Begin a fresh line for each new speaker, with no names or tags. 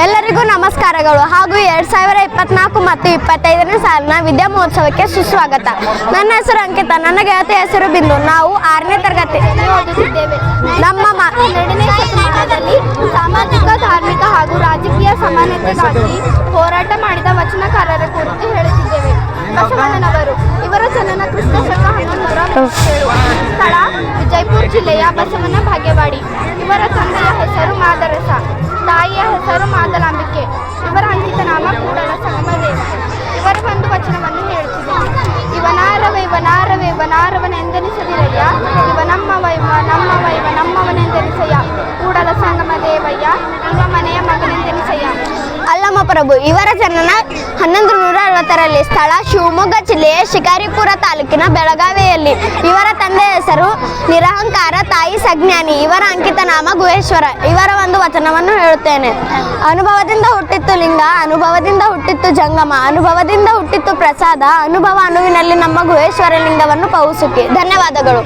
ಎಲ್ಲರಿಗೂ ನಮಸ್ಕಾರಗಳು ಹಾಗೂ 2024 ಮತ್ತು 25ನೇ ಸಾಲಿನ ವಿದ್ಯಾ ಮಹೋತ್ಸವಕ್ಕೆ ಸುಸ್ವಾಗತ. ನನ್ನ ಹೆಸರು ಅಂಕಿತ, ನನ್ನ ಗೆಳತಿ ಹೆಸರು ಬಿಂದು. ನಾವು 6ನೇ ತರಗತಿ ಓದುತ್ತಿದ್ದೇವೆ. ನಮ್ಮ 12ನೇ ಶತಮಾನದಲ್ಲಿ ಸಾಮಾಜಿಕ, ಧಾರ್ಮಿಕ ಹಾಗೂ ರಾಜಕೀಯ ಸಮಾನತೆಗಾಗಿ ಹೋರಾಟ ಮಾಡಿದ ವಚನಕಾರರ ಕುರಿತು ಹೇಳುತ್ತಿದ್ದೇವೆ. ಬಸವಣ್ಣನವರು. ಇವರ ಜನನ ಕ್ರಿಸ್ತ ಶಕ 1107. ಸ್ಥಳ ವಿಜಯಪುರ ಜಿಲ್ಲೆಯ ಬಸವನ ಭಾಗ್ಯವಾಡಿ. ಇವರ ತಂದೆಯ ಹೆಸರು ಮಾದರಸ, ತಾಯಿಯ ಹೆಸರು ಮಾದಲಾಂಬಿಕೆ. ಇವರ ಅಂಕಿತ ನಾಮ ಕೂಡಲ ಸಂಗಮದೇವ. ಇವರ ಒಂದು ವಚನವನ್ನು ಹೇಳುತ್ತಿದ್ದೇನೆ. ಇವನಾರವೆ ಇವನಾರವೆ ಇವನಾರವನೆಂದೆನಿಸದಿರಯ್ಯ, ಇವ ನಮ್ಮವ ಇವ ನಮ್ಮವ ಇವ ನಮ್ಮವನೆಂದೆನಿಸಯ್ಯ, ಕೂಡಲ ಸಂಗಮ ದೇವಯ್ಯ ಇವ ಮನೆಯ ಮಗನೆಂದೆನಿಸಯ್ಯ. ಅಲ್ಲಮ್ಮ ಪ್ರಭು. ಇವರ ಜನನ 1160ರಲ್ಲಿ. ಸ್ಥಳ ಶಿವಮೊಗ್ಗ ಜಿಲ್ಲೆಯ ಶಿಕಾರಿಪುರ ತಾಲೂಕಿನ ಬೆಳಗಾವಿಯಲ್ಲಿ. ಇವರ ತಂದೆಯ ಹೆಸರು ನಿರಹಂಕಾರ, ತಾಯಿ ಸಜ್ಞಾನಿ. ಇವರ ಅಂಕಿತ ನಾಮ ಗುಹೇಶ್ವರ. ಇವರ ಒಂದು ವಚನವನ್ನು ಹೇಳುತ್ತೇನೆ. ಅನುಭವದಿಂದ ಹುಟ್ಟಿತ್ತು ಲಿಂಗ, ಅನುಭವದಿಂದ ಹುಟ್ಟಿತ್ತು ಜಂಗಮ, ಅನುಭವದಿಂದ ಹುಟ್ಟಿತ್ತು ಪ್ರಸಾದ, ಅನುಭವ ಅಣುವಿನಲ್ಲಿ ನಮ್ಮ ಗುಹೇಶ್ವರ ಲಿಂಗವನ್ನು ಪೌಸುಕಿ. ಧನ್ಯವಾದಗಳು.